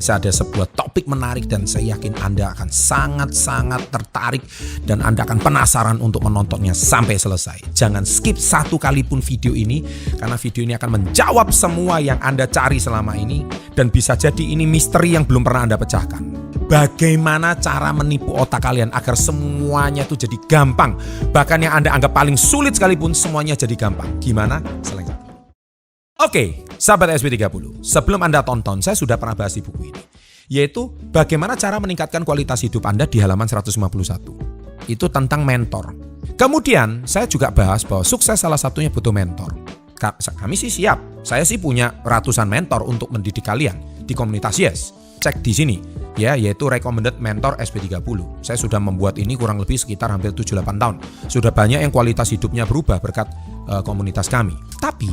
Ada sebuah topik menarik dan saya yakin Anda akan sangat-sangat tertarik dan Anda akan penasaran untuk menontonnya sampai selesai. Jangan skip satu kali pun video ini karena video ini akan menjawab semua yang Anda cari selama ini dan bisa jadi ini misteri yang belum pernah Anda pecahkan. Bagaimana cara menipu otak kalian agar semuanya itu jadi gampang. Bahkan yang Anda anggap paling sulit sekalipun semuanya jadi gampang. Gimana? Selanjutnya. Oke, sahabat SP30, sebelum Anda tonton, saya sudah pernah bahas di buku ini, yaitu bagaimana cara meningkatkan kualitas hidup Anda di halaman 151. Itu tentang mentor. Kemudian, saya juga bahas bahwa sukses salah satunya butuh mentor. Kami sih siap, saya sih punya ratusan mentor untuk mendidik kalian di komunitas Yes. Cek di sini, ya, yaitu Recommended Mentor SP30. Saya sudah membuat ini kurang lebih sekitar hampir 7-8 tahun. Sudah banyak yang kualitas hidupnya berubah berkat komunitas kami. Tapi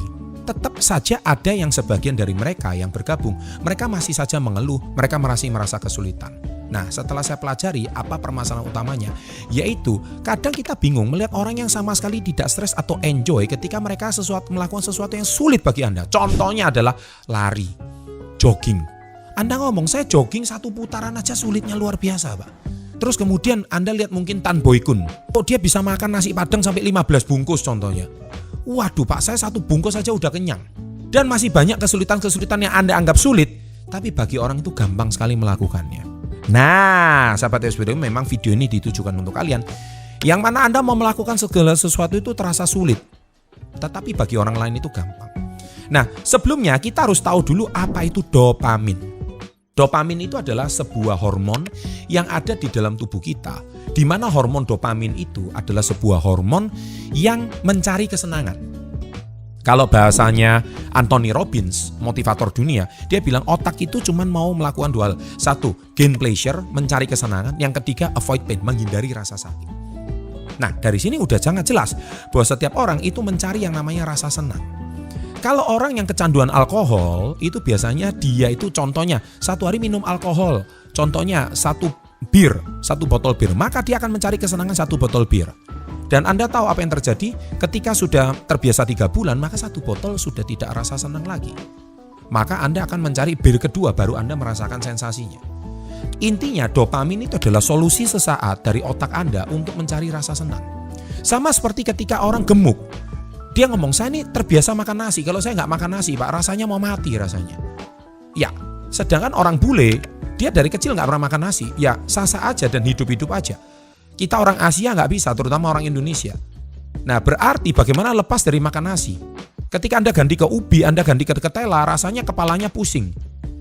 tetap saja ada yang sebagian dari mereka yang bergabung, mereka masih saja mengeluh, mereka masih merasa kesulitan. Nah, setelah saya pelajari apa permasalahan utamanya, yaitu kadang kita bingung melihat orang yang sama sekali tidak stres atau enjoy ketika mereka melakukan sesuatu yang sulit bagi Anda. Contohnya adalah lari, jogging. Anda ngomong, saya jogging 1 putaran aja sulitnya luar biasa, Pak. Terus kemudian Anda lihat mungkin Tan Boy Kun, kok dia bisa makan nasi padang sampai 15 bungkus contohnya. Waduh Pak, saya 1 bungkus saja udah kenyang. Dan masih banyak kesulitan-kesulitan yang Anda anggap sulit, tapi bagi orang itu gampang sekali melakukannya. Nah, sahabat SPD, memang video ini ditujukan untuk kalian yang mana Anda mau melakukan segala sesuatu itu terasa sulit, tetapi bagi orang lain itu gampang. Nah, sebelumnya kita harus tahu dulu apa itu dopamin. Dopamin itu adalah sebuah hormon yang ada di dalam tubuh kita, di mana hormon dopamin itu adalah sebuah hormon yang mencari kesenangan. Kalau bahasanya Anthony Robbins, motivator dunia, dia bilang otak itu cuma mau melakukan 2 hal. 1, gain pleasure, mencari kesenangan. Yang ketiga, avoid pain, menghindari rasa sakit. Nah, dari sini udah sangat jelas bahwa setiap orang itu mencari yang namanya rasa senang. Kalau orang yang kecanduan alkohol, itu biasanya dia itu contohnya 1 hari minum alkohol. Contohnya 1 botol bir, maka dia akan mencari kesenangan 1 botol bir. Dan Anda tahu apa yang terjadi? Ketika sudah terbiasa 3 bulan, maka 1 botol sudah tidak rasa senang lagi. Maka Anda akan mencari bir kedua, baru Anda merasakan sensasinya. Intinya dopamin itu adalah solusi sesaat dari otak Anda untuk mencari rasa senang. Sama seperti ketika orang gemuk. Dia ngomong, saya ini terbiasa makan nasi. Kalau saya nggak makan nasi, Pak, rasanya mau mati rasanya. Ya, sedangkan orang bule, dia dari kecil nggak pernah makan nasi. Ya, sah-sah aja dan hidup-hidup aja. Kita orang Asia nggak bisa, terutama orang Indonesia. Nah, berarti bagaimana lepas dari makan nasi? Ketika Anda ganti ke ubi, Anda ganti ke ketela, rasanya kepalanya pusing.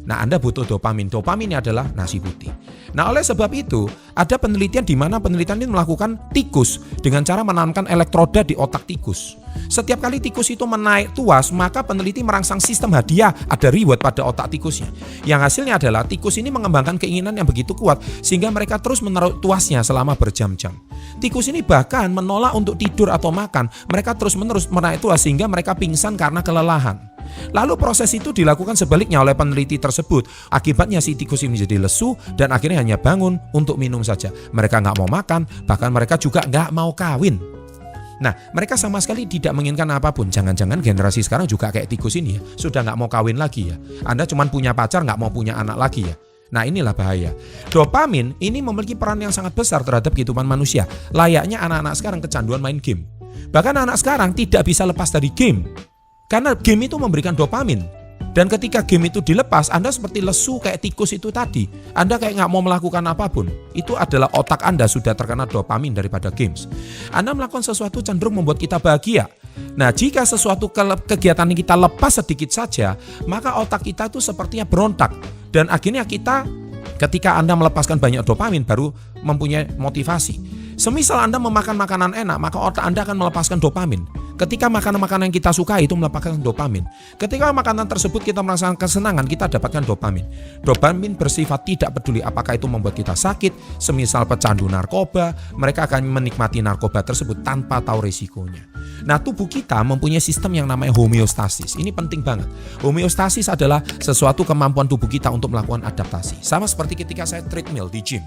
Nah, Anda butuh dopamin. Dopamin ini adalah nasi putih. Nah, oleh sebab itu, ada penelitian di mana penelitian ini melakukan tikus dengan cara menanamkan elektroda di otak tikus. Setiap kali tikus itu menaik tuas, maka peneliti merangsang sistem hadiah, ada reward pada otak tikusnya. Yang hasilnya adalah tikus ini mengembangkan keinginan yang begitu kuat sehingga mereka terus menaruh tuasnya selama berjam-jam. Tikus ini bahkan menolak untuk tidur atau makan. Mereka terus-menerus menaik tuas sehingga mereka pingsan karena kelelahan. Lalu proses itu dilakukan sebaliknya oleh peneliti tersebut. Akibatnya si tikus ini menjadi lesu dan akhirnya hanya bangun untuk minum saja. Mereka nggak mau makan, bahkan mereka juga nggak mau kawin. Nah, mereka sama sekali tidak menginginkan apapun. Jangan-jangan generasi sekarang juga kayak tikus ini ya, sudah nggak mau kawin lagi ya. Anda cuma punya pacar, nggak mau punya anak lagi ya. Nah, inilah bahaya. Dopamin ini memiliki peran yang sangat besar terhadap kehidupan manusia. Layaknya anak-anak sekarang kecanduan main game. Bahkan anak sekarang tidak bisa lepas dari game. Karena game itu memberikan dopamin. Dan ketika game itu dilepas, Anda seperti lesu kayak tikus itu tadi. Anda kayak nggak mau melakukan apapun. Itu adalah otak Anda sudah terkena dopamin daripada games. Anda melakukan sesuatu cenderung membuat kita bahagia. Nah, jika sesuatu kegiatan yang kita lepas sedikit saja, maka otak kita itu sepertinya berontak. Dan akhirnya ketika Anda melepaskan banyak dopamin, baru mempunyai motivasi. Semisal Anda memakan makanan enak, maka otak Anda akan melepaskan dopamin. Ketika makanan-makanan yang kita sukai itu melepaskan dopamin. Ketika makanan tersebut kita merasakan kesenangan, kita dapatkan dopamin. Dopamin bersifat tidak peduli apakah itu membuat kita sakit. Semisal pecandu narkoba, mereka akan menikmati narkoba tersebut tanpa tahu risikonya. Nah, tubuh kita mempunyai sistem yang namanya homeostasis. Ini penting banget. Homeostasis adalah sesuatu kemampuan tubuh kita untuk melakukan adaptasi. Sama seperti ketika saya treadmill di gym.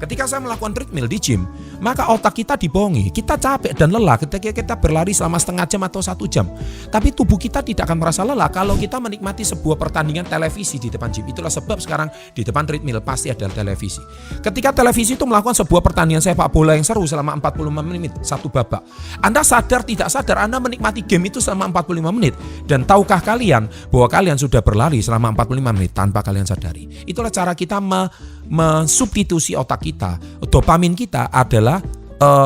Ketika saya melakukan treadmill di gym, maka otak kita dibohongi. Kita capek dan lelah ketika kita berlari selama setengah jam atau 1 jam. Tapi tubuh kita tidak akan merasa lelah kalau kita menikmati sebuah pertandingan televisi di depan gym. Itulah sebab sekarang di depan treadmill pasti ada televisi. Ketika televisi itu melakukan sebuah pertandingan sepak bola yang seru selama 45 menit, satu babak. Anda sadar tidak sadar Anda menikmati game itu selama 45 menit. Dan tahukah kalian bahwa kalian sudah berlari selama 45 menit tanpa kalian sadari? Itulah cara kita mensubstitusi otak kita. Dopamin kita adalah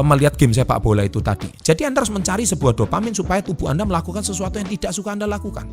melihat game sepak bola itu tadi. Jadi Anda harus mencari sebuah dopamin supaya tubuh Anda melakukan sesuatu yang tidak suka Anda lakukan.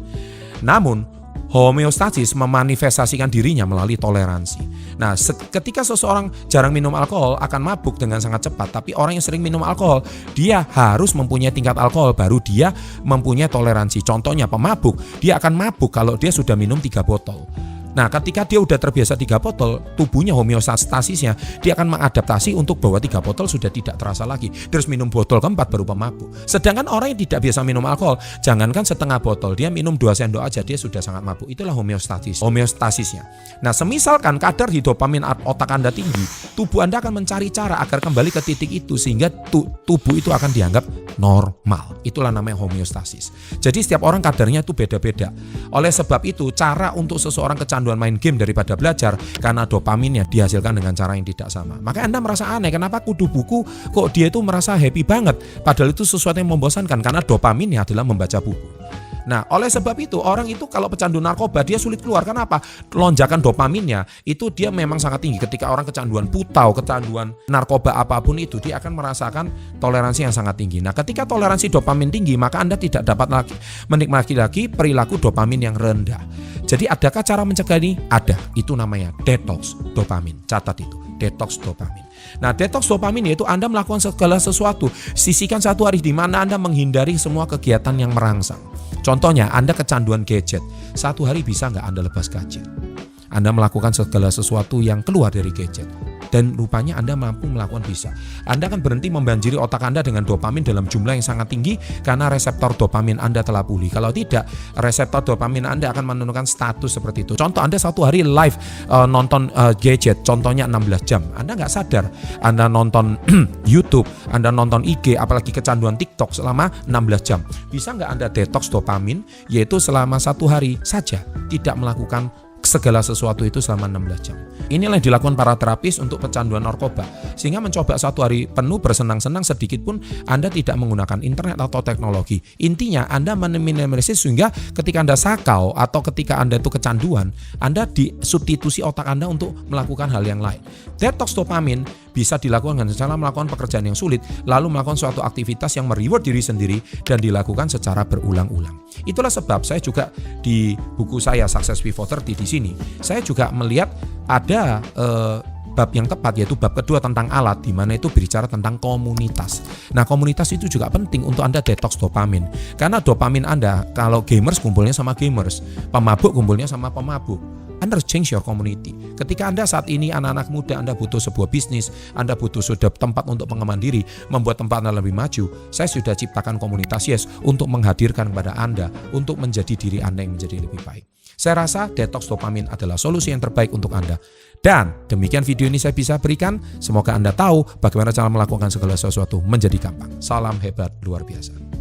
Namun homeostasis memanifestasikan dirinya melalui toleransi. Nah, ketika seseorang jarang minum alkohol akan mabuk dengan sangat cepat. Tapi orang yang sering minum alkohol, dia harus mempunyai tingkat alkohol baru dia mempunyai toleransi. Contohnya pemabuk, dia akan mabuk kalau dia sudah minum 3 botol. Nah, ketika dia udah terbiasa 3 botol, tubuhnya homeostasisnya, dia akan mengadaptasi untuk bahwa 3 botol sudah tidak terasa lagi. Terus minum botol keempat baru pemabuk. Sedangkan orang yang tidak biasa minum alkohol, jangankan setengah botol, dia minum 2 sendok aja dia sudah sangat mabuk. Itulah homeostasisnya. Nah, semisalkan kadar di dopamin otak Anda tinggi, tubuh Anda akan mencari cara agar kembali ke titik itu sehingga tubuh itu akan dianggap normal. Itulah namanya homeostasis. Jadi setiap orang kadarnya itu beda-beda. Oleh sebab itu, cara untuk seseorang kecanduan main game daripada belajar karena dopaminnya dihasilkan dengan cara yang tidak sama. Maka Anda merasa aneh, kenapa kudu buku kok dia itu merasa happy banget, padahal itu sesuatu yang membosankan karena dopaminnya adalah membaca buku. Nah, oleh sebab itu orang itu kalau pecandu narkoba dia sulit keluar. Kenapa? Lonjakan dopaminnya itu dia memang sangat tinggi. Ketika orang kecanduan putau, kecanduan narkoba apapun itu, dia akan merasakan toleransi yang sangat tinggi. Nah, ketika toleransi dopamin tinggi, maka Anda tidak dapat lagi menikmati lagi perilaku dopamin yang rendah. Jadi adakah cara mencegah ini? Ada. Itu namanya detox dopamin. Catat itu, detox dopamin. Nah, detox dopamin yaitu Anda melakukan segala sesuatu. Sisihkan 1 hari di mana Anda menghindari semua kegiatan yang merangsang. Contohnya, Anda kecanduan gadget. 1 hari bisa nggak Anda lepas gadget? Anda melakukan segala sesuatu yang keluar dari gadget. Dan rupanya Anda mampu melakukan bisa. Anda akan berhenti membanjiri otak Anda dengan dopamin dalam jumlah yang sangat tinggi karena reseptor dopamin Anda telah pulih. Kalau tidak, reseptor dopamin Anda akan menentukan status seperti itu. Contoh, Anda 1 hari live nonton gadget, contohnya 16 jam. Anda nggak sadar. Anda nonton YouTube, Anda nonton IG, apalagi kecanduan TikTok selama 16 jam. Bisa nggak Anda detox dopamin, yaitu selama 1 hari saja, tidak melakukan segala sesuatu itu selama 16 jam. Inilah yang dilakukan para terapis untuk pecanduan narkoba. Sehingga mencoba 1 hari penuh bersenang-senang sedikit pun Anda tidak menggunakan internet atau teknologi. Intinya Anda meminimalisir sehingga ketika Anda sakau atau ketika Anda itu kecanduan, Anda disubstitusi otak Anda untuk melakukan hal yang lain. Detox dopamin bisa dilakukan dengan cara melakukan pekerjaan yang sulit, lalu melakukan suatu aktivitas yang mereward diri sendiri dan dilakukan secara berulang-ulang. Itulah sebab saya juga di buku saya Success Before 30 di sini, saya juga melihat ada bab yang tepat, yaitu bab kedua tentang alat, di mana itu berbicara tentang komunitas. Nah, komunitas itu juga penting untuk Anda detox dopamin. Karena dopamin Anda, kalau gamers kumpulnya sama gamers, pemabuk kumpulnya sama pemabuk. Anda harus change your community. Ketika Anda saat ini anak-anak muda, Anda butuh sebuah bisnis, Anda butuh sudah tempat untuk pengembangan diri, membuat tempat Anda lebih maju, saya sudah ciptakan komunitas Yes untuk menghadirkan kepada Anda, untuk menjadi diri Anda yang menjadi lebih baik. Saya rasa detox dopamin adalah solusi yang terbaik untuk Anda. Dan demikian video ini saya bisa berikan. Semoga Anda tahu bagaimana cara melakukan segala sesuatu menjadi gampang. Salam hebat luar biasa.